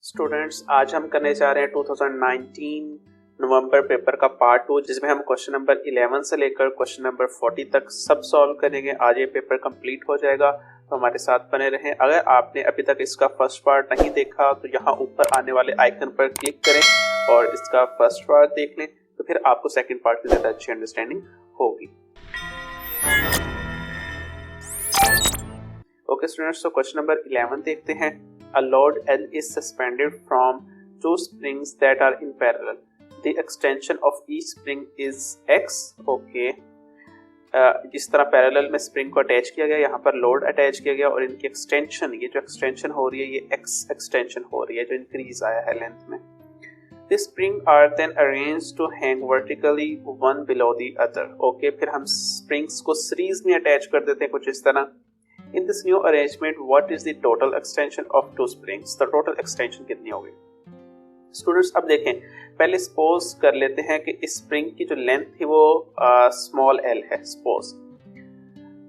Students, आज हम करने जा रहे हैं 2019 नवंबर पेपर का पार्ट 2, जिसमें हम क्वेश्चन नंबर 11 से लेकर क्वेश्चन नंबर 40 तक सब सॉल्व करेंगे। आज ये पेपर कंप्लीट हो जाएगा, तो हमारे साथ बने रहें। अगर आपने अभी तक इसका फर्स्ट पार्ट नहीं देखा तो यहाँ ऊपर आने वाले आइकन पर क्लिक करें और इसका फर्स्ट पार्ट देख लें, तो फिर आपको सेकेंड पार्ट की ज़्यादा अच्छी अंडरस्टैंडिंग होगी। ओके स्टूडेंट्स, तो क्वेश्चन नंबर 11 देखते हैं। A load L is suspended from two springs that are in parallel. The extension of each spring is x. Okay. इस तरह पैरेलल में स्प्रिंग को अटैच किया गया, यहाँ पर लोड अटैच किया गया और इनकी एक्सटेंशन, ये जो एक्सटेंशन हो रही है ये x एक्सटेंशन हो रही है, जो इंक्रीज आया है लेंथ में। The spring are then arranged to hang vertically one below the other. Okay, फिर हम स्प्रिंग्स को सीरीज में अटैच कर देते हैं कुछ इस तरह। In this new arrangement, what is the total extension of two springs? The total extension कितनी होगी? स्टूडेंट्स अब देखें, पहले सपोज कर लेते हैं कि इस स्प्रिंग की जो लेंथ थी वो स्मॉल l है। सपोज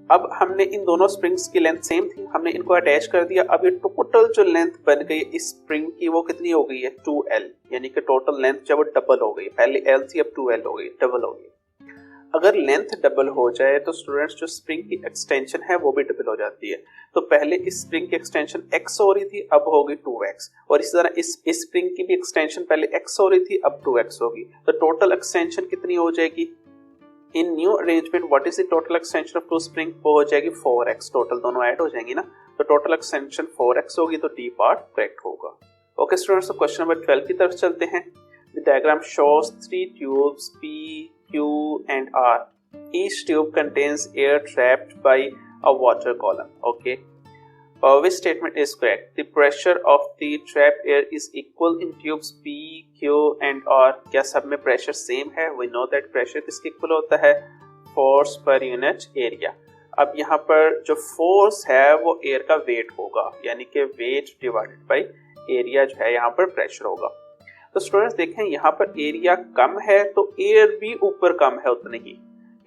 अब हमने इन दोनों स्प्रिंग्स की लेंथ सेम थी, हमने इनको अटैच कर दिया। अब ये टोटल जो लेंथ बन गई इस स्प्रिंग की वो कितनी हो गई है? 2l, यानी कि टोटल लेंथ जब वो डबल हो गई, पहले l थी अब 2l हो गई, डबल हो गई। अगर लेंथ डबल हो जाए तो स्टूडेंट्स जो स्प्रिंग की एक्सटेंशन है वो भी डबल हो जाती है। तो पहले इस स्प्रिंग की एक्सटेंशन x हो रही थी, अब होगी 2x, और इसी तरह इस स्प्रिंग की भी एक्सटेंशन पहले x हो रही थी, अब 2x होगी। तो टोटल एक्सटेंशन कितनी हो जाएगी? In new arrangement what is the total extension of two spring? वो हो जाएगी 4x। टोटल दोनों ऐड हो जाएंगी ना, तो टोटल एक्सटेंशन 4x होगी, तो डी पार्ट करेक्ट होगा। ओके स्टूडेंट्स, तो क्वेश्चन नंबर 12 की तरफ चलते हैं। The diagram shows 3 tubes P, Q and R. Each tube contains air trapped by a water column. Okay. Which statement is correct? The pressure of the trapped air is equal in tubes P, Q and R. क्या सब में pressure same है? We know that pressure किसके equal होता है? Force per unit area. अब यहाँ पर जो force है वो air का weight होगा, यानी कि weight divided by area जो है यहाँ पर pressure होगा। तो स्टूडेंट्स देखें, यहाँ पर एरिया कम है तो एयर भी ऊपर कम है उतनी ही,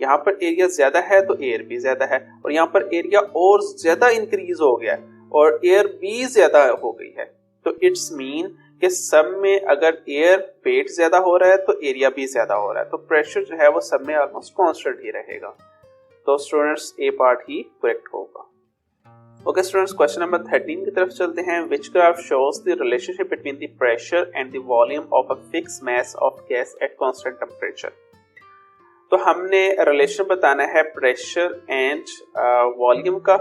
यहाँ पर एरिया ज्यादा है तो एयर भी ज्यादा है, और यहाँ पर एरिया और ज्यादा इंक्रीज हो गया और एयर भी ज्यादा हो गई है। तो इट्स मीन कि सब में अगर एयर वेट ज्यादा हो रहा है तो एरिया भी ज्यादा हो रहा है, तो प्रेशर जो है वो सब में ऑलमोस्ट कांस्टेंट ही रहेगा। तो स्टूडेंट्स ए पार्ट ही करेक्ट होगा। ओके स्टूडेंट्स, क्वेश्चन नंबर 13 की तरफ चलते हैं। Which graph shows the relationship between the pressure and the volume of a fixed mass of gas at constant temperature? तो हमने रिलेशन बताना है प्रेशर एंड वॉल्यूम का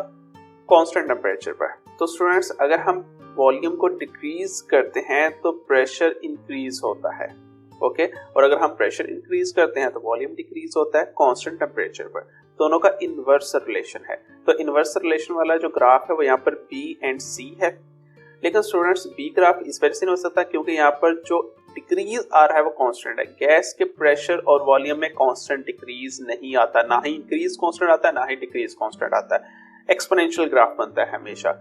कांस्टेंट टेंपरेचर पर। तो स्टूडेंट्स अगर हम वॉल्यूम को डिक्रीज करते हैं तो प्रेशर इंक्रीज होता है, ओके, और अगर हम प्रेशर इंक्रीज करते हैं तो वॉल्यूम डिक्रीज होता है कांस्टेंट टेंपरेचर पर। दोनों का इनवर्स रिलेशन है। तो इनवर्स रिलेशन वाला जो ग्राफ है वो यहाँ पर B एंड C है, लेकिन स्टूडेंट्स B ग्राफ इस वजह से नहीं हो सकता क्योंकि यहाँ पर जो डिक्रीज आ रहा है वो कांस्टेंट है। गैस के प्रेशर और वॉल्यूम में कांस्टेंट डिक्रीज नहीं आता, ना ही इंक्रीज कांस्टेंट आता है ना ही डिक्रीज कांस्टेंट आता है, एक्सपोनेंशियल ग्राफ बनता है हमेशा।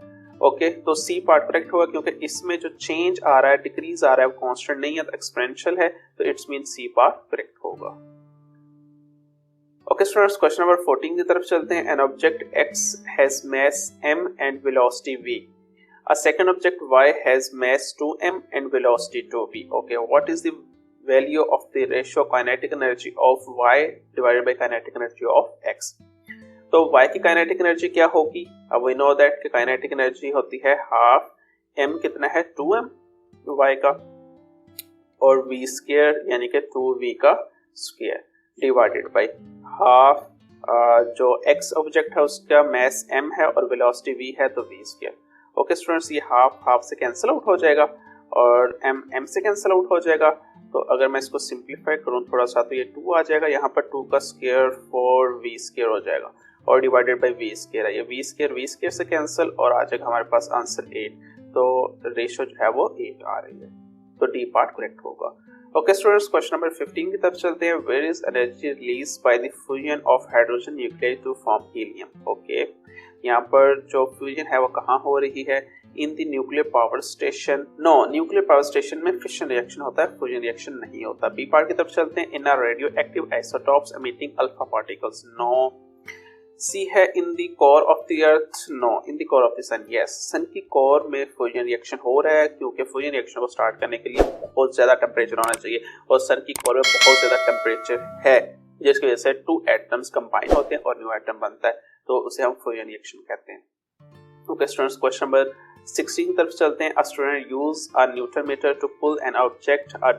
ओके, तो सी पार्ट करेक्ट होगा क्योंकि इसमें जो चेंज आ रहा है, डिक्रीज आ रहा है, वो कांस्टेंट नहीं है, तो एक्सपोनेंशियल है, तो it's mean C part correct होगा। ओके स्टूडेंट्स, क्वेश्चन नंबर 14 की तरफ चलते हैं। An object x has mass m and velocity v. A second object y has mass 2m and velocity 2v. Okay, what is the value of the ratio kinetic energy of y divided by kinetic energy of x? तो y की kinetic energy क्या होगी? अब we know that कि kinetic energy होती है half m, कितना है 2m y का, और v स्क्वायर यानी कि 2v का स्क्वायर डिवाइडेड बाय हाफ जो x ऑब्जेक्ट है उसका mass m है और velocity v है तो v स्क्वायर। ओके स्टूडेंट्स, ये हाफ हाफ से कैंसिल आउट हो जाएगा और m से कैंसिल आउट हो जाएगा। तो अगर मैं इसको सिंप्लीफाई करूँ थोड़ा सा तो ये 2 आ जाएगा, यहाँ पर 2 का स्क्वायर 4v स्क्वायर हो जाएगा और डिवाइडेड बाय v स्क्वायर है, ये v स्क्वायर से कैंसिल और आ जाएगा हमारे पास आंसर 8। तो रेशियो जो है वो 8 आ रही है, तो डी पार्ट करेक्ट होगा। ओके स्टूडेंट्स, क्वेश्चन नंबर 15 की तरफ चलते हैं। Where is energy released by the fusion of hydrogen nuclei to form helium? Okay, यहाँ पर जो फ्यूजन है वो कहाँ हो रही है? In the nuclear power station. No, nuclear power station में फिशन रिएक्शन होता है, फ्यूजन रिएक्शन नहीं होता। बी पार्ट की तरफ चलते हैं। In are radio active isotopes emitting alpha particles. No, C है in the core of the earth, no in the core of the sun, yes sun की कोर में फ्यूजन रिएक्शन हो रहा है क्योंकि फ्यूजन रिएक्शन को स्टार्ट करने के लिए बहुत ज़्यादा टेम्परेचर होना चाहिए और सन की कोर में बहुत ज़्यादा टेम्परेचर है जिसकी वजह से 2 एटम्स कंबाइन होते हैं और न्यू एटम बनता है, तो उसे हम फ्यूजन रिएक्शन कहते हैं। ओके स्टूडेंट्स, क्वेश्चन नंबर 16 की तरफ चलते हैं। A student use a newton meter to pull an object a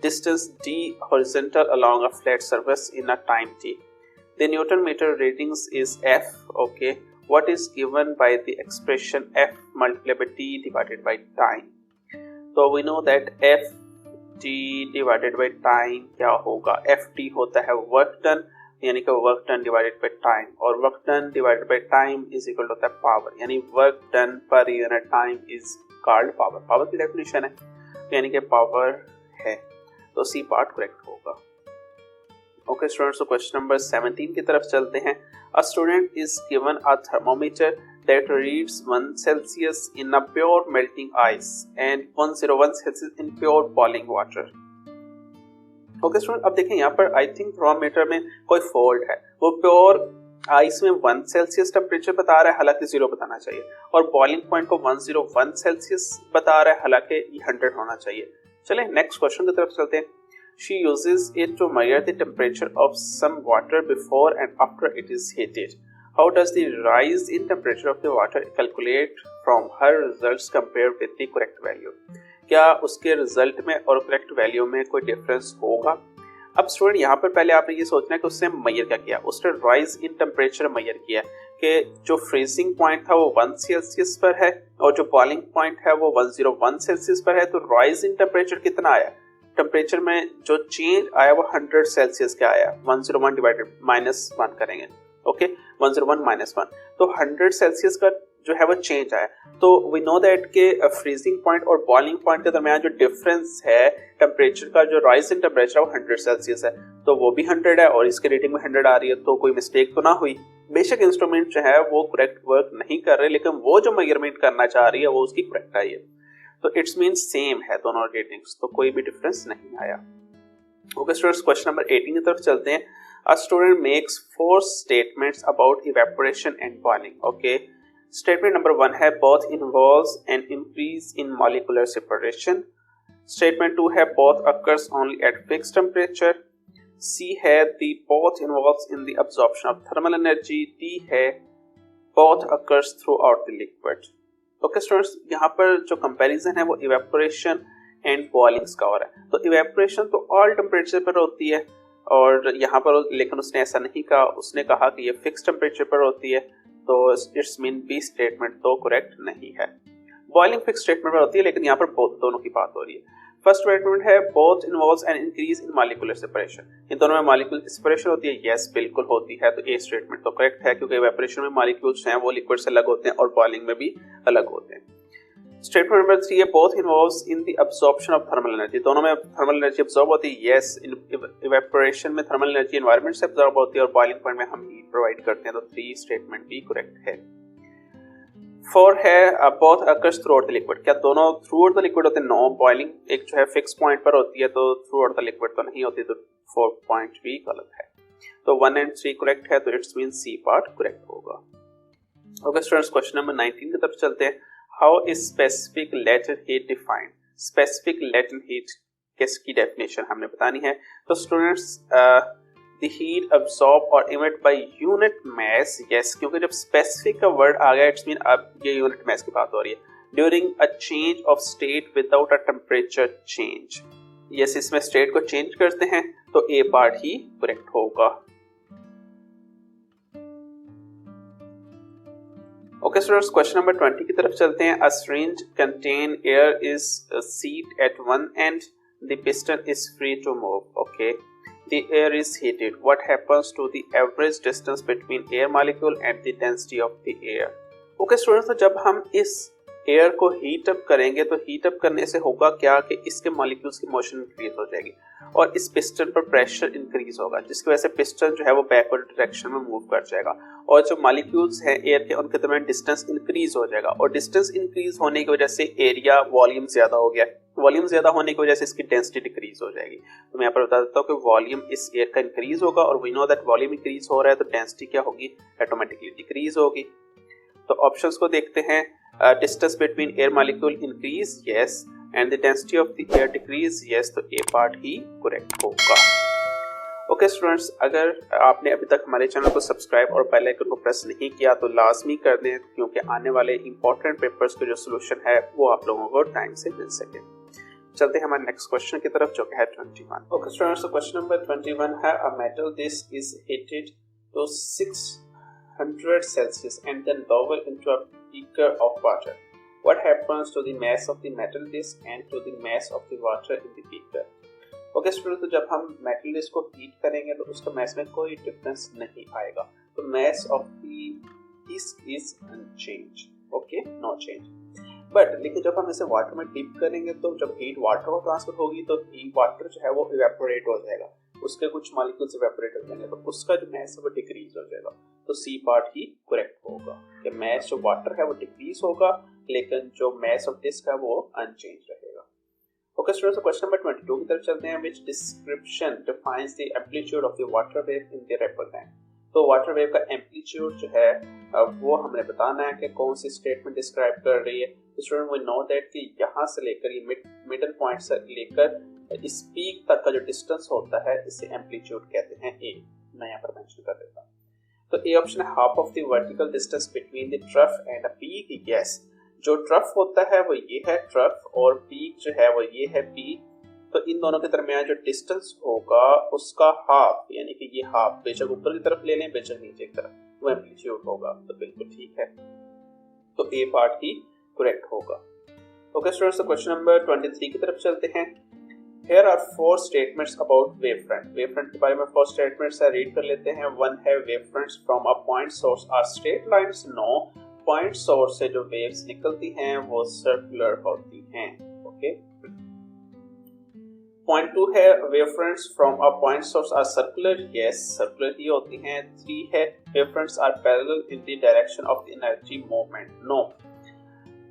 distance d horizontal along a flat surface in a time t. The Newton meter readings is F. Okay, what is given by the expression F multiplied by t divided by time? So we know that F t divided by time क्या होगा? F t होता है work done, यानी कि work done divided by time, और work done divided by time is equal to होता है power, यानी work done per unit time is called power. Power की definition है, यानी कि power है, तो C part correct होगा। ओके स्टूडेंट्स, तो क्वेश्चन नंबर 17 की तरफ चलते हैं। A student is given a thermometer that reads 1 Celsius in a pure melting ice and 101 Celsius in pure boiling water. Okay student, अब देखें यहाँ पर आई थिंक थर्मोमीटर में कोई फॉल्ट है, वो प्योर आइस में 1 सेल्सियस टेम्परेचर बता रहा है, हालांकि 0 बताना चाहिए, और बॉइलिंग पॉइंट को 101 सेल्सियस बता रहा है, हालांकि ये 100 होना चाहिए। चलें नेक्स्ट क्वेश्चन की तरफ चलते हैं। She uses it to measure the temperature of some water before and after it is heated. How does the rise in temperature of the water calculate from her results compared with the correct value? क्या उसके result में और correct value में कोई difference होगा? अब student यहाँ पर पहले आपने ये सोचना है कि उसने मेजर क्या किया, उसने राइज इन टेम्परेचर मेजर किया कि जो फ्रीजिंग पॉइंट था वो 1 सेल्सियस पर है और जो बॉइलिंग पॉइंट है वो 101 सेल्सियस पर है, तो राइज इन टेम्परेचर कितना आया? टेम्परेचर में जो चेंज आया वो 100 सेल्सियस का आया, 101 डिवाइडेड -1 करेंगे, ओके 101 -1, तो 100 सेल्सियस का जो है वो चेंज आया। तो वी नो दैट के फ्रीजिंग पॉइंट और बॉइलिंग पॉइंट के दरमियान जो डिफरेंस है टेम्परेचर का, जो राइज इन टेम्परेचर वो 100 सेल्सियस है, तो वो भी 100 है और इसकी रेटिंग में 100 आ रही है, तो कोई मिस्टेक तो ना हुई। बेशक इंस्ट्रूमेंट जो है वो करेक्ट वर्क नहीं कर रहे, लेकिन वो जो मेजरमेंट करना चाह रही है वो उसकी करेक्ट आई है, तो इट्स मीन सेम है दोनों रेटिंग्स, तो कोई भी डिफरेंस नहीं आया। ओके स्टूडेंट्स, क्वेश्चन नंबर 18 की तरफ चलते हैं। A student makes 4 statements about evaporation and boiling. Okay, statement number 1 है both involves an increase in molecular separation. Statement 2 है both occurs only at fixed temperature. C है the both involves in the absorption of thermal energy. D है both occurs throughout the liquid. Okay students, यहाँ पर जो comparison है वो evaporation and बॉइलिंग्स का हो रहा है। तो इवेपोरेशन तो ऑल टेम्परेचर पर होती है और यहाँ पर, लेकिन उसने ऐसा नहीं कहा, उसने कहा कि ये फिक्स टेम्परेचर पर होती है, तो इट्स मीन बी स्टेटमेंट तो करेक्ट नहीं है। बॉइलिंग फिक्स स्टेटमेंट पर होती है, लेकिन यहाँ पर दोनों की बात हो रही है। फर्स्ट स्टेटमेंट है both involves an increase in molecular separation, इन दोनों में मॉलिक्यूलर सेपरेशन होती है, यस बिल्कुल होती है, तो ए स्टेटमेंट तो करेक्ट है क्योंकि इवेपोरेशन में मॉलिक्यूल्स हैं वो लिक्विड से अलग होते हैं और बॉइलिंग में भी अलग होते हैं। स्टेटमेंट नंबर 3 है both involves in the absorption of thermal energy, दोनों में थर्मल एनर्जी अब्जॉर्ब होती है, यस इवेपोरेशन में थर्मल एनर्जी एनवायरनमेंट से अब्जॉर्ब होती है और बॉइलिंग पॉइंट में हम हीट प्रोवाइड करते हैं, तो 3 स्टेटमेंट भी करेक्ट है। 4 है both occurs throughout the liquid, क्या दोनों थ्रू आउट द लिक्विड होते हैं? नो, बॉइलिंग एक जो है फिक्स पॉइंट पर होती है, तो थ्रू आउट द लिक्विड तो नहीं होती, तो 4 पॉइंट भी गलत है, तो 1 and 3 करेक्ट है, तो it's mean C part correct होगा। ओके स्टूडेंट्स, क्वेश्चन नंबर 19 की तरफ चलते हैं। How is specific latent heat defined? Specific latent heat किसकी डेफिनेशन हमने बतानी है। तो students the heat absorbed or emit by unit mass, yes, क्योंकि जब specific का word आ गया इट्स मीन अब ये unit mass की बात हो रही है। during a change of state without a temperature change, yes, इसमें state को change करते हैं, तो A part ही correct होगा। Okay students, question number 20 की तरफ चलते हैं। A syringe contain air is seat at one end, the piston is free to move. Okay, the air is heated. What happens to the average distance between air molecule and the density of the air? Okay students, तो जब हम इस air को heat up करेंगे तो heat up करने से होगा क्या कि इसके मॉलिक्यूल्स की मोशन इंक्रीज हो जाएगी और इस पिस्टन पर प्रेशर इंक्रीज होगा, जिसकी वजह से पिस्टन जो है वो बैकवर्ड डायरेक्शन में मूव कर जाएगा और जो मॉलिक्यूल्स हैं एयर के उनके दरमियान डिस्टेंस इंक्रीज हो जाएगा और डिस्टेंस इंक्रीज होने की वजह से एरिया वॉल्यूम ज्यादा हो गया, वॉल्यूम ज्यादा होने की वजह से इसकी डेंसिटी डिक्रीज हो जाएगी। तो मैं यहाँ पर बता देता हूँ कि वॉल्यूम इस एयर का इंक्रीज होगा और we know that volume increase हो रहा है तो डेंसिटी क्या होगी, ऑटोमेटिकली डिक्रीज होगी। तो ऑप्शंस को देखते हैं। Distance between air molecule increase, yes, and the density of the air decrease, yes, तो ए पार्ट ही करेक्ट होगा। ओके स्टूडेंट्स, अगर आपने अभी तक हमारे चैनल को सब्सक्राइब और बेल आइकन को प्रेस नहीं किया तो लाजमी कर दें, क्योंकि आने वाले इंपॉर्टेंट पेपर्स के जो सोल्यूशन है वो आप लोगों को टाइम से मिल सके। चलते हैं हमारे नेक्स्ट क्वेश्चन की तरफ जो कि है 21। ओके स्टूडेंट्स, तो क्वेश्चन नंबर 21 है a metal disc is heated to 600 Celsius and then lowered into a beaker of water. What happens to the mass of the metal disc and to the mass of the water in the beaker? Okay student, तो जब हम metal disc को heat करेंगे तो उसका mess में कोई difference नहीं आएगा, तो mass of the disc is unchanged, okay, no change. But लेकिन जब हम इसे वाटर में डिप करेंगे तो जब हीट वाटर को ट्रांसफर होगी तो हीट वाटर जो है वो इवेपोरेट हो जाएगा, उसके कुछ मॉलिक्यूल्स इवेपोरेट हो जाएंगे तो उसका जो मैस है वो डिक्रीज हो जाएगा। तो सी पार्ट ही करेक्ट होगा कि मैस जो वाटर है वो डिक्रीज होगा लेकिन जो मैस ऑफ डिस्क है वो अनचेंज रहेगा। ओके स्टूडेंट्स, क्वेश्चन नंबर 22 की तरफ चलते हैं। Which description defines the amplitude of the water wave in the REPL. तो वाटर वेव का एम्पलीट्यूड जो है वो हमने बताना है कि कौन सी स्टेटमेंट डिस्क्राइब कर रही है। स्टूडेंट वी नो दैट कि यहाँ से लेकर ये मिडल पॉइंट से लेकर इस पीक तक का जो डिस्टेंस होता है इसे एम्पलीट्यूड कहते हैं। ए मैं यहाँ पर मेंशन कर देता हूँ। तो ए ऑप्शन है half of the vertical distance between the trough and a peak. Yes, जो ट्रफ होता है वो ये है ट्रफ और पीक जो है वो ये है पीक। तो इन दोनों के दरमियान जो डिस्टेंस होगा उसका हाफ, यानी कि ये हाफ बेशक ऊपर की तरफ ले लें बेशक नीचे की तरफ, वो एम्पलीट्यूड होगा। तो बिल्कुल ठीक है, तो ए पार्ट ही करेक्ट होगा। ओके स्टूडेंट्स, तो क्वेश्चन नंबर 23 की तरफ चलते हैं। Here are 4 statements about wavefront. Wavefront के बारे में 4 statements है, रीड कर लेते हैं। One है wavefronts from a point source are straight lines. No, point source से जो waves निकलती हैं वो circular होती हैं। Okay. Point 2 है wavefronts from a point source are circular. Yes, circular ही होती हैं। 3 है wavefronts are parallel in the direction of the energy movement. No.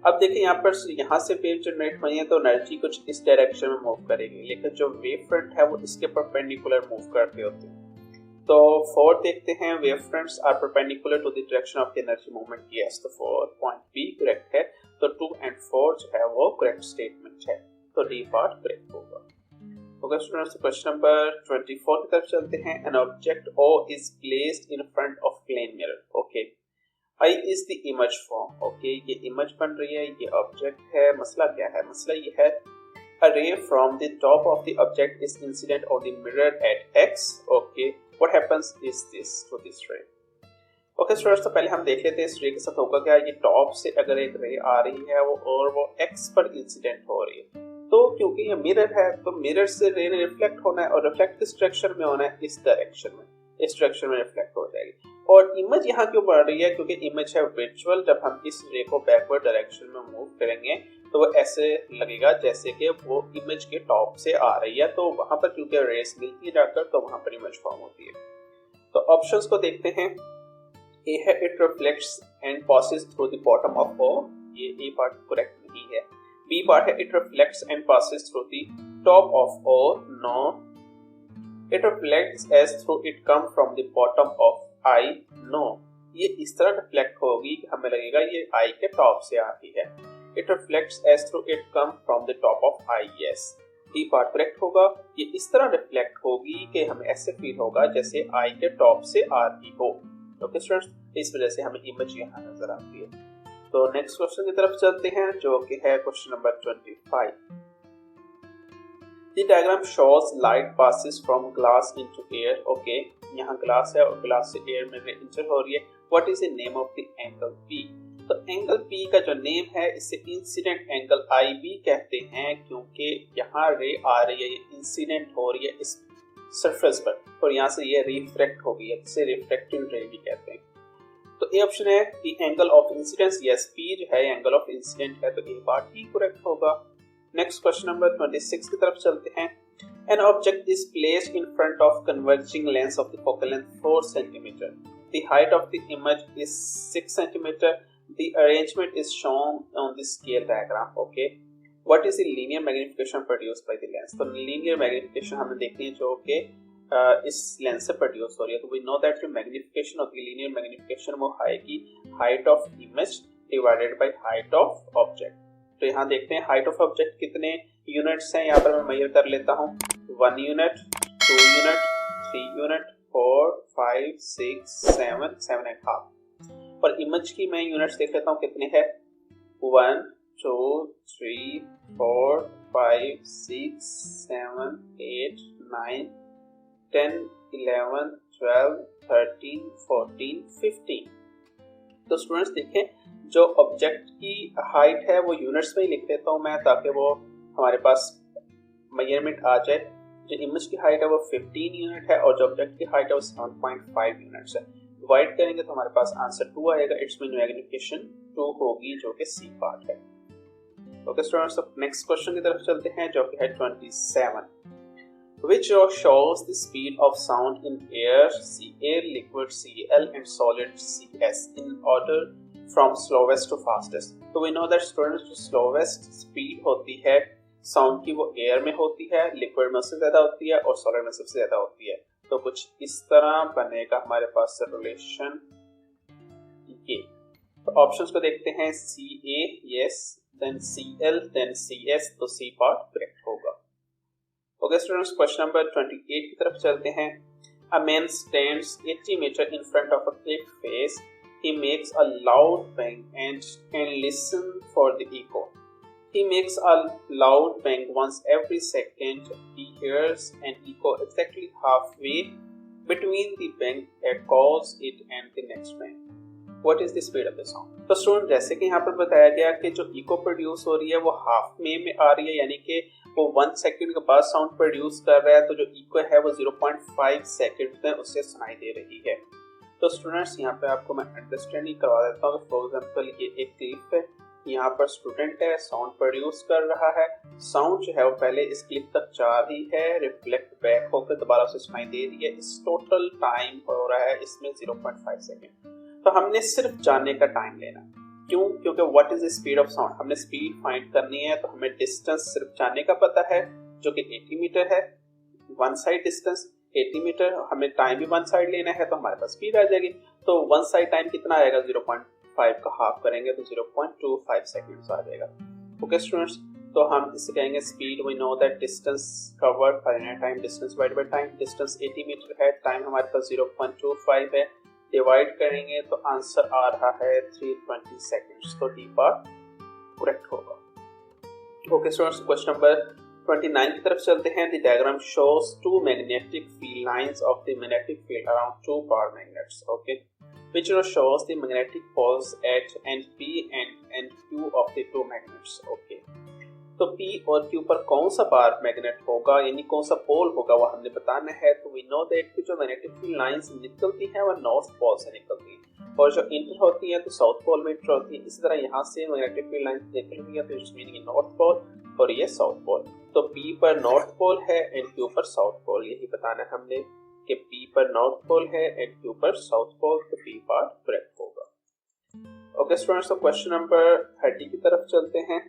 अब देखिए यहाँ से वेव जनरेट हुई है तो एनर्जी कुछ इस डायरेक्शन में मूव करेगी, लेकिन जो वेव फ्रंट है वो इसके परपेंडिकुलर मूव करते होते हैं। तो 4 देखते हैं, wave fronts are perpendicular to the direction of the energy movement. Yes, तो 4 पॉइंट बी करेक्ट है। तो 2 एंड 4 जो है वो करेक्ट स्टेटमेंट है, तो डी पार्ट करेक्ट होगा। ओके स्टूडेंट्स, क्वेश्चन नंबर 24 की तरफ चलते हैं। An object O is placed in front of plane mirror. Okay, I is the image form. Okay, ये इमेज बन रही है, ये ऑब्जेक्ट है। मसला क्या है? मसला ये है a ray from the top of the object is incident on the mirror at x. Okay, what happens is this to this ray. Okay students, तो पहले हम देख लेते हैं इस रे के साथ होगा क्या। ये टॉप से अगर एक रे आ रही है वो x पर इंसिडेंट हो रही है, तो क्योंकि ये मिरर है तो मिरर से रे रिफ्लेक्ट होना है और रिफ्लेक्ट किस डायरेक्शन में होना है, इस डायरेक्शन में, इस डायरेक्शन में रिफ्लेक्ट हो जाएगी। और इमेज यहाँ क्यों बढ़ रही है, क्योंकि इमेज है विजुअल। जब हम इस रे को बैकवर्ड डायरेक्शन में मूव करेंगे तो वो ऐसे लगेगा जैसे कि वो इमेज के टॉप से आ रही है, तो वहां पर क्योंकि रेस मिलती है जाकर तो वहां पर इमेज फॉर्म होती है। तो ऑप्शंस को देखते हैं। ए है it reflects and passes through the bottom of O, ये ए पार्ट करेक्ट नहीं है। बी पार्ट है it reflects and passes through the top of O, no. It reflects as through it come from the bottom of I, no. ये इस तरह reflect होगी कि हमें लगेगा ये आई के टॉप से आ रही है। It reflects as through it come from the top of I, yes, D part correct होगा। ये इस तरह रिफ्लेक्ट होगी कि हमें ऐसे फील होगा जैसे आई के टॉप से आ रही हो। ओके स्टूडेंट्स, इस वजह से हमें इमेज यहाँ नजर आती है। तो नेक्स्ट क्वेश्चन की तरफ चलते हैं जो कि है question number 25। The diagram shows light passes from glass into air. Okay, यहाँ ग्लास है और ग्लास से एयर में इंटर हो रही है। What is the name of the angle P? तो एंगल P का जो नेम है इसे इंसिडेंट एंगल IB कहते हैं, क्योंकि यहाँ रे आ रही है, ये इंसिडेंट हो रही है इस सरफेस पर और यहाँ से ये रिफ्लेक्ट हो गई है, इसे रिफ्लेक्टिंग रे भी कहते हैं। तो ए ऑप्शन है कि angle of incidence, yes P जो है एंगल ऑफ इंसिडेंट है, तो ए पार्ट ही करेक्ट होगा। नेक्स्ट क्वेश्चन नंबर 26 की तरफ चलते हैं। An object is placed in front of converging lens of the focal length 4 cm. The height of the image is 6 cm. The arrangement is shown on the scale diagram. Okay. What is the linear magnification produced by the lens? तो linear magnification हमने देखनी है जो कि इस lens से produce हो रही है। तो we know that जो magnification होती है linear magnification वो आएगी height of image divided by height of object। तो यहाँ देखते हैं हाइट ऑफ ऑब्जेक्ट कितने यूनिट्स हैं, यहाँ पर मैं मेजर कर लेता हूँ 1 यूनिट, 2 यूनिट, 3 यूनिट, 4, 5, 6, 7, 7.5। और इमेज की मैं यूनिट्स देख लेता हूँ कितने हैं 1, 2, 3, 4, 5, 6, 7, 8, 9, 10, 11, 12, 13, 14, 15। तो स्टूडेंट्स देखें जो ऑब्जेक्ट की हाइट है वो यूनिट्स में ही लिख लेता हूँ मैं, ताकि वो हमारे पास मेजरमेंट आ जाए। जो इमेज की हाइट है वो 15 यूनिट है और जो ऑब्जेक्ट की हाइट है वो 7.5 यूनिट्स है। डिवाइड करेंगे तो हमारे पास आंसर 2 आएगा। इट्स मीन मैग्निफिकेशन 2 होगी जो कि सी पार्ट है। ओके स्टूडेंट्स, अब नेक्स्ट क्वेश्चन की तरफ चलते हैं जो कि है 27। Which shows the speed of sound in air, Ca, liquid Cl and solid Cs in order from slowest to fastest। तो we know that students जो slowest speed होती है साउंड की वो एयर में होती है, लिक्विड में सबसे ज्यादा होती है और सॉलिड में सबसे ज्यादा होती है। तो कुछ इस तरह बनेगा हमारे पास रिलेशन ये। तो ऑप्शंस को देखते हैं Ca yes, then Cl, then Cs, तो C पार्ट करेक्ट होगा। ओके स्टूडेंट्स, क्वेश्चन नंबर 28 की तरफ चलते हैं। A man stands 80 meter in front of a cliff face. He makes a loud bang and listen for the echo. He makes a loud bang once every second. He hears an echo exactly halfway between the bang that caused it and the next bang. What is the speed of the sound? तो student जैसे कि यहाँ पर बताया गया कि जो eco produce हो रही है वो हाफ में आ रही है, यानी कि वो 1 सेकंड के बाद साउंड प्रोड्यूस कर रहा है, तो जो इको है वो 0.5 सेकंड में उससे सुनाई दे रही है। तो स्टूडेंट्स यहाँ पे आपको मैं अंडरस्टैंडिंग करवा देता हूँ। फॉर एग्जांपल ये एक क्लिप है, यहाँ पर स्टूडेंट है, साउंड प्रोड्यूस कर रहा है। साउंड जो है वो पहले इस क्लिप तक जा रही है, रिफ्लेक्ट बैक होकर दोबारा उसे सुनाई दे रही है। इस टोटल टाइम हो रहा है इसमें 0.5 सेकंड। तो हमने सिर्फ जानने का टाइम लेना, क्यों? क्योंकि what is the speed of sound, हमने स्पीड फाइंड करनी है। तो हमें डिस्टेंस सिर्फ जानने का पता है जो कि 80 मीटर है, वन साइड डिस्टेंस 80 मीटर, हमें टाइम भी वन साइड लेना है, तो हमारे पास स्पीड आ जाएगी। तो वन साइड टाइम कितना आएगा, 0.5 का हाफ करेंगे तो 0.25 सेकंड्स आ जाएगा। ओके स्टूडेंट्स, तो हम इसे कहेंगे speed. We know that distance covered by time, distance divided by time. Distance 80 metre है, टाइम हमारे पास 0.25 है, डिवाइड करेंगे तो आंसर आ रहा है 320 सेकंड्स। तो डी पार्ट करेक्ट होगा। ओके स्टूडेंट्स, क्वेश्चन नंबर 29 की तरफ चलते हैं। The diagram shows 2 magnetic field lines of the magnetic field around 2 power magnets, okay, which shows the magnetic poles at end P and Q of the 2 magnets, okay। तो P और Q पर कौन सा power magnet होगा, यानी कौन सा पोल होगा, वो हमने बताना है। तो वी नो दैट कि जो मैग्नेटिक फील्ड लाइंस निकलती हैं वो नॉर्थ पोल से निकलती हैं और जो इंटर होती हैं तो साउथ पोल में इंटर होती हैं। इसी तरह यहाँ से मैग्नेटिक फील्ड लाइंस निकल रही है, तो इट्स मीनिंग नॉर्थ पोल और ये साउथ पोल। तो P पर नॉर्थ पोल है एंड Q पर साउथ पोल, यही बताना है हमने कि P पर नॉर्थ पोल है एंड Q पर साउथ पोल, तो P पार्ट करेक्ट होगा। ओके स्टूडेंट्स, तो क्वेश्चन नंबर 30 की तरफ चलते हैं।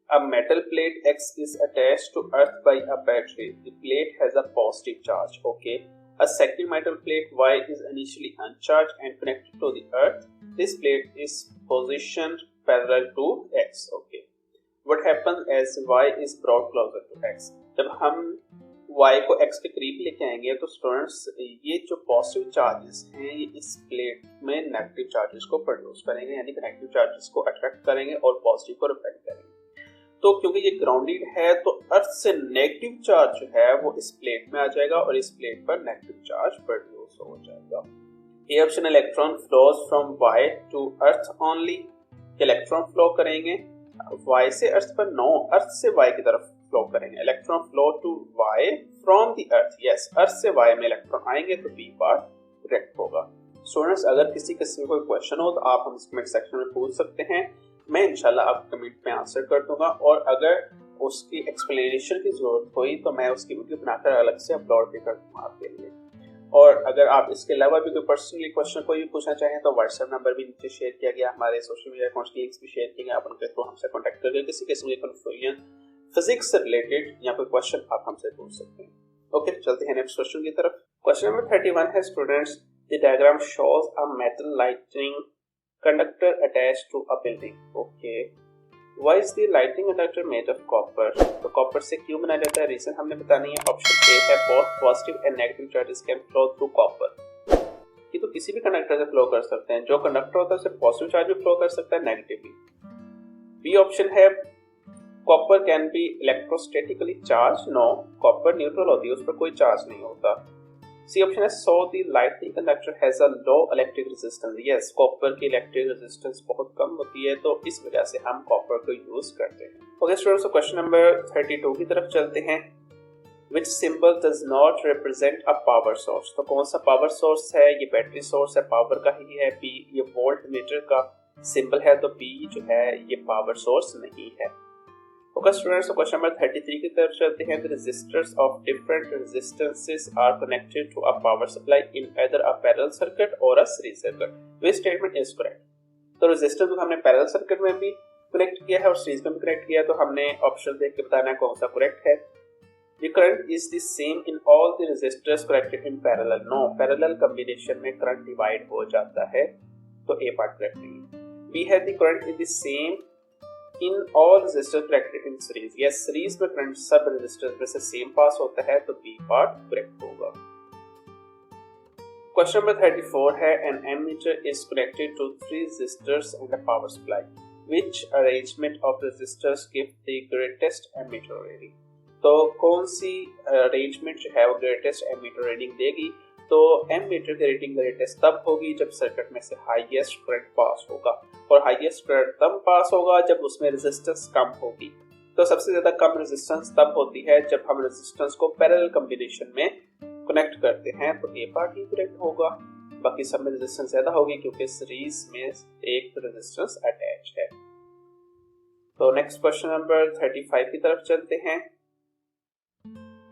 A metal plate X is attached to Earth by a battery. The plate has a positive charge. Okay. A second metal plate Y is initially uncharged and connected to the Earth. This plate is positioned parallel to X. Okay. What happens as Y is brought closer to X? जब हम Y को X के करीब लेके आएंगे तो students ये जो पॉजिटिव चार्जेस हैं ये इस प्लेट में नेगेटिव चार्जेस को प्रोड्यूस करेंगे, यानी कि नेगेटिव चार्जेस को अट्रैक्ट करेंगे और पॉजिटिव को रिपेल करेंगे। तो क्योंकि ये ग्राउंडेड है तो अर्थ से नेगेटिव चार्ज जो है वो इस प्लेट में आ जाएगा और इस प्लेट पर नेगेटिव चार्ज प्रोड्यूस हो जाएगा। ये option electron flows from Y to earth only. Electron flow करेंगे वाई से अर्थ पर, नो, अर्थ से वाई की तरफ फ्लो करेंगे। Electron flow to Y from the earth, yes, earth से वाई में इलेक्ट्रॉन आएंगे, तो बी पार्ट करेक्ट होगा। स्टूडेंट्स अगर किसी किस्म का कोई क्वेश्चन हो तो आप हमसे कमेंट सेक्शन में पूछ सकते हैं, मैं इंशाल्लाह आपको कमेंट में आंसर कर दूंगा, और अगर उसकी एक्सप्लेनेशन की जरूरत हुई तो मैं उसकी वीडियो बनाकर अलग से अपलोड भी कर दूंगा आपके लिए। और अगर आप इसके अलावा भी कोई पर्सनली क्वेश्चन कोई भी पूछना चाहें तो व्हाट्सएप नंबर भी नीचे शेयर किया गया, हमारे सोशल मीडिया अकाउंट्स की लिंक्स भी शेयर किए गए, आप उनके थ्रू हमसे कॉन्टैक्ट करके किसी किस्म की कंफ्यूजन फिजिक्स से रिलेटेड या कोई क्वेश्चन आप हमसे पूछ सकते हैं। ओके, चलते हैं नेक्स्ट क्वेश्चन की तरफ। क्वेश्चन नंबर 31 है students, the diagram shows a metal lightning conductor attached to a building. Okay, Why is the lightning conductor made of copper? तो कॉपर से क्यों बनाया जाता है, रीजन हमने बतानी है। ऑप्शन ए है both positive and negative charges can flow through copper। ये तो किसी भी कंडक्टर से फ्लो कर सकते हैं, जो कंडक्टर होता है उससे पॉजिटिव चार्ज भी फ्लो कर सकता है, नेगेटिव भी। बी ऑप्शन है copper can be electrostatically charge. No, copper neutral होती है, उस पर कोई चार्ज नहीं होता। सी ऑप्शन है so the lightning conductor has a low electric resistance. Yes, copper की इलेक्ट्रिक रेजिस्टेंस बहुत कम होती है, तो इस वजह से हम कॉपर को यूज करते हैं। ओके स्टूडेंट्स, तो क्वेश्चन नंबर 32 की तरफ चलते हैं। Which symbol does not represent a power source? तो कौन सा पावर सोर्स है, ये बैटरी सोर्स है, पावर का ही है। बी ये वोल्ट मीटर का सिंबल है, तो बी जो है ये पावर सोर्स नहीं है। ओके स्टूडेंट्स, क्वेश्चन नंबर 33 की तरफ चलते हैं। The resistors of different resistances are connected to a power supply in either a parallel circuit or a series circuit. Which statement is correct? तो रेजिस्टर को हमने parallel circuit में भी connect किया है और सीरीज में भी कनेक्ट किया है, तो हमने ऑप्शन देख के बताना है कौन सा करेक्ट है। The current is the same in all the resistors connected in parallel. No, parallel combination में करंट डिवाइड हो जाता है, तो ए पार्ट करेक्ट नहीं। बी है the current is the same in all resistors connected in series. Yes, series में current सब resistors में से सेम पास होता है, तो बी पार्ट करेक्ट होगा। क्वेश्चन नंबर 34 है an ammeter is connected to 3 resistors and a power supply. Which arrangement of resistors give the greatest ammeter reading? तो कौन सी अरेंजमेंट जो है वो ग्रेटेस्ट एमीटर रीडिंग देगी? तो एमीटर की रीडिंग ग्रेटेस्ट तब होगी जब सर्किट में से हाईएस्ट करंट पास होगा, और हाईएस्ट करंट तब पास होगा जब उसमें रेजिस्टेंस कम होगी। तो सबसे ज्यादा कम रेजिस्टेंस तब होती है जब हम रेजिस्टेंस को पैरेलल कॉम्बिनेशन में कनेक्ट करते हैं, तो ए पार्ट ही करेक्ट होगा। बाकी सब में रेजिस्टेंस ज्यादा होगी क्योंकि सीरीज में एक रेजिस्टेंस अटैच है। तो नेक्स्ट क्वेश्चन नंबर 35 की तरफ चलते हैं।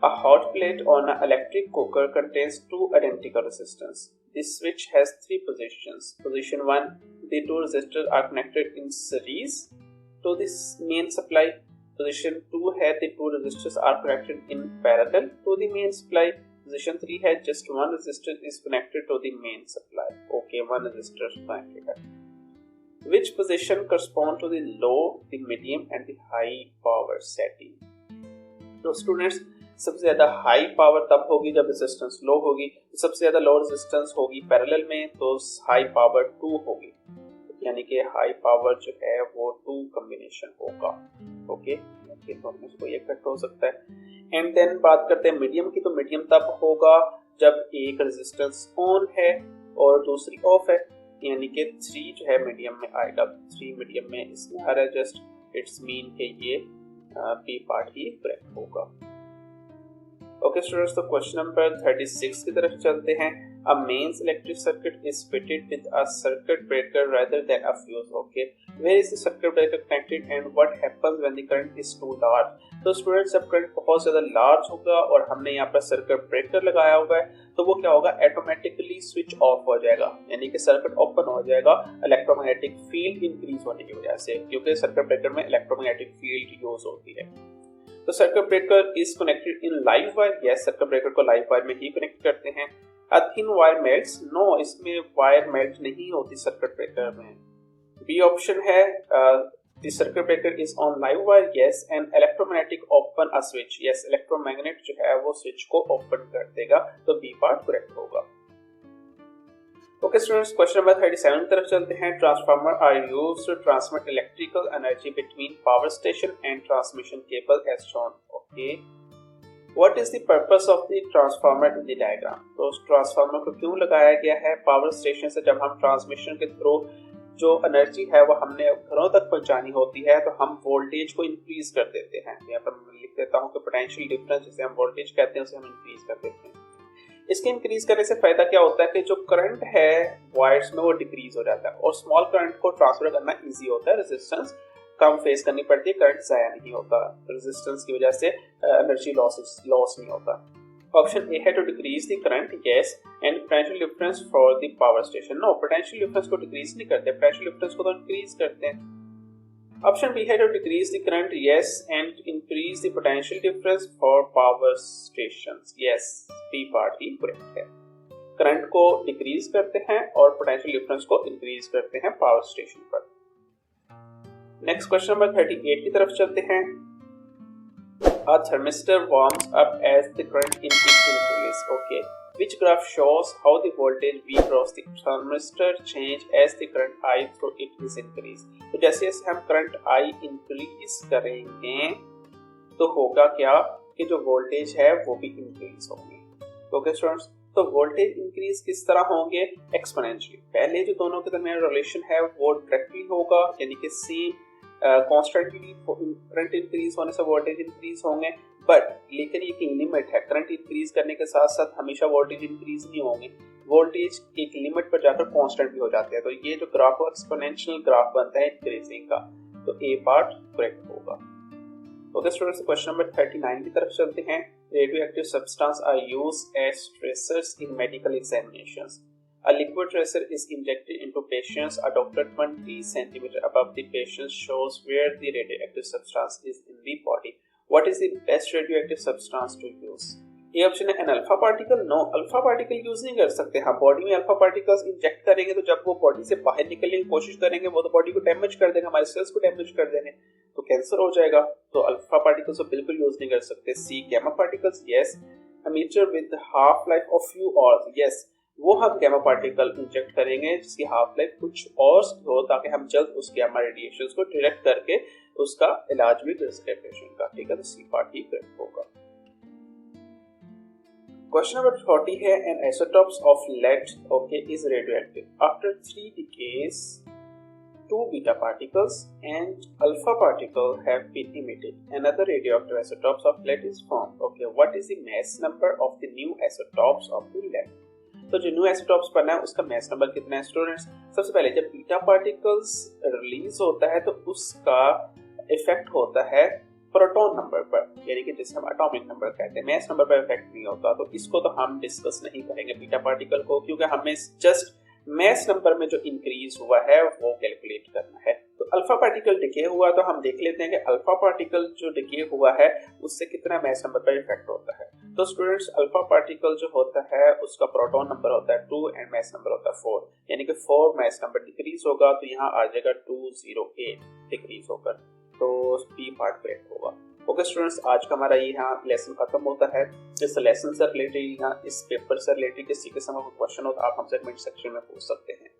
A hot plate on an electric cooker contains 2 identical resistors. This switch has 3 positions. Position 1, the 2 resistors are connected in series to this main supply. Position 2 है the 2 resistors are connected in parallel to the main supply. Position 3 है just one resistor is connected to the main supply. Okay, one resistor connected है. Which position correspond to the low, the medium and the high power setting? तो students, सबसे ज्यादा high power तब होगी जब resistance लो होगी, तो सबसे ज्यादा लो रेजिस्टेंस होगी पैरेलल में, तो हाई पावर 2 होगी, यानी कि हाई पावर जो है वो 2 कॉम्बिनेशन होगा। ओके, तो इसको ये कट हो सकता है। एंड देन बात करते हैं मीडियम की, तो मीडियम तब होगा जब एक रेजिस्टेंस ऑन है और दूसरी ऑफ है, यानी कि 3 जो है मीडियम में आएगा। 3 मीडियम में इसमें आ रहा है, जस्ट इट्स मीन कि ये बी पार्ट ही करेक्ट होगा। ओके स्टूडेंट्स, तो क्वेश्चन नंबर 36 की तरफ चलते हैं। A mains electric circuit is fitted with a circuit breaker rather than a fuse. Okay, where is the circuit breaker connected and what happens when the current is too large? तो students, जब current बहुत ज्यादा large होगा और हमने यहाँ पर circuit breaker लगाया हुआ है, तो वो क्या होगा, ऑटोमेटिकली स्विच ऑफ हो जाएगा, यानी कि सर्किट ओपन हो जाएगा इलेक्ट्रोमैग्नेटिक फील्ड इंक्रीज होने की वजह से, क्योंकि सर्किट ब्रेकर में इलेक्ट्रोमैग्नेटिक फील्ड यूज होती है। तो circuit breaker is connected in live wire. Yes, circuit breaker को लाइव वायर में ही कनेक्ट करते हैं। A thin wire melts. No, इसमें वायर मेल्ट नहीं होती सर्किट ब्रेकर में। बी ऑप्शन है the circuit breaker is on live wire. Yes, and electromagnetic open a switch. Yes, electromagnet जो है वो स्विच को ओपन कर देगा, तो बी पार्ट करेक्ट होगा। ओके स्टूडेंट्स, क्वेश्चन नंबर 37 की तरफ चलते हैं। Transformer are used to transmit electrical energy between power station and transmission cable as shown. Okay, what is the purpose of the transformer in the diagram? तो उस transformer को क्यों लगाया गया है? पावर स्टेशन से जब हम ट्रांसमिशन के थ्रू जो एनर्जी है वो हमने घरों तक पहुंचानी होती है, तो हम वोल्टेज को इंक्रीज कर देते हैं। यहाँ पर मैं लिख देता हूँ कि पोटेंशियल डिफरेंस जिसे हम वोल्टेज कहते हैं उसे हम इंक्रीज कर देते हैं। इसके इंक्रीज करने से फायदा क्या होता है कि जो करंट है वायर्स में वो डिक्रीज हो जाता है और स्मॉल करंट को ट्रांसफर करना इजी होता है, रेजिस्टेंस कम फेस करनी पड़ती है, करंट जाया नहीं होता, रेजिस्टेंस की वजह से एनर्जी लॉस नहीं होता। ऑप्शन ए है to decrease the current, yes, and potential difference for the power station. No, potential difference को डिक्रीज नहीं करते, पोटेंशियल डिफरेंस को तो इंक्रीज करते हैं। ऑप्शन बी है to decrease the current, yes, and increase the potential difference for power stations. Yes, B part ही correct है। करंट को डिक्रीज करते हैं और पोटेंशियल डिफरेंस को इंक्रीज करते हैं पावर स्टेशन पर। नेक्स्ट क्वेश्चन नंबर 38 की तरफ चलते हैं। A thermistor warms up as the current in it increases. Okay. Which graph shows how the voltage V across the thermistor change as the current I through it is increased? तो जैसे हम current I increase करेंगे तो होगा क्या कि जो voltage है वो भी इंक्रीज होंगे। ओके स्टूडेंट्स, तो वोल्टेज इंक्रीज किस तरह होंगे? एक्सपोनेंशियली। पहले जो दोनों के दरमियान रिलेशन है वो डायरेक्टली होगा, यानी कि सी कॉन्स्टेंटली करंट इंक्रीज होने से वोल्टेज इंक्रीज होंगे, बट लेकिन एक लिमिट है, करंट इंक्रीज करने के साथ साथ हमेशा वोल्टेज इंक्रीज नहीं होंगे, वोल्टेज एक लिमिट पर जाकर कांस्टेंट भी हो जाते हैं। तो ये जो ग्राफ है एक्सपोनेंशियल ग्राफ बनता है इंक्रीजिंग का, तो ए पार्ट करेक्ट होगा। ओके स्टूडेंट्स, क्वेश्चन नंबर 39 की तरफ चलते हैं। Radioactive substance are used as tracers in medical examinations. A liquid tracer is injected into patients. A doctor 20 cm above the patient shows where the radioactive substance is in the body. What is the best radioactive substance to use? ये option है an alpha particle. No, alpha particle use नहीं कर सकते। हाँ, body में alpha particles inject करेंगे तो जब वो बॉडी से बाहर निकलने की कोशिश करेंगे वो तो बॉडी को डैमेज कर देंगे, हमारे सेल्स को डैमेज कर देंगे, तो कैंसर हो जाएगा। तो अल्फा पार्टिकल्स को बिल्कुल यूज नहीं कर सकते। C gamma particles, yes. A meter with half life of few hours, yes, वो हम गैमा पार्टिकल इंजेक्ट करेंगे जिसकी हाफ लाइफ कुछ और हो ताकि हम जल्द उस गैमा रेडिएशंस को डायरेक्ट करके उसका इलाज भी कर सके पेशेंट का। ठीक है, तो सी पार्ट ही करेक्ट होगा। क्वेश्चन नंबर 40 है, an isotopes of lead okay is radioactive. After 3 decays 2 beta particles and alpha particle have been emitted. Another radioactive isotopes of lead is formed. Okay, what is the mass number of the new isotopes of the lead? तो जो new isotopes बना है उसका mass number कितना है students? सबसे पहले जब बीटा पार्टिकल्स रिलीज होता है तो उसका इफेक्ट होता है प्रोटॉन नंबर पर, यानी कि जिसे हम एटॉमिक नंबर कहते हैं। मास नंबर पर इफेक्ट नहीं होता, तो इसको तो हम डिस्कस नहीं करेंगे बीटा पार्टिकल को, क्योंकि हमें जस्ट मास नंबर में जो इंक्रीज हुआ है वो कैलकुलेट करना है। तो अल्फा पार्टिकल डिके हुआ तो हम देख लेते हैं कि अल्फा पार्टिकल जो डिके हुआ है उससे कितना मास नंबर पर इफेक्ट होता है। तो स्टूडेंट्स, अल्फा पार्टिकल जो होता है उसका प्रोटॉन नंबर होता है 2 एंड मास नंबर होता है 4, यानी कि 4 मास नंबर डिक्रीज होगा तो यहाँ आ जाएगा 208 डिक्रीज होकर, तो बी पार्ट करेक्ट होगा। ओके स्टूडेंट्स, आज का हमारा यहाँ लेसन खत्म होता है। इस लेसन से रिलेटेड यहाँ इस पेपर से रिलेटेड किसी किस्म का क्वेश्चन हो तो आप हमसे कमेंट सेक्शन में पूछ सकते हैं।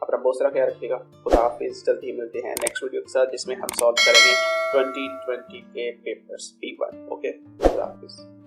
अपना बहुत सारा ख्याल रखिएगा। खुदा हाफिज़। जल्दी मिलते हैं नेक्स्ट वीडियो के साथ जिसमें हम सॉल्व करेंगे 2020 के पेपर्स P1। ओके, खुदा हाफिज़।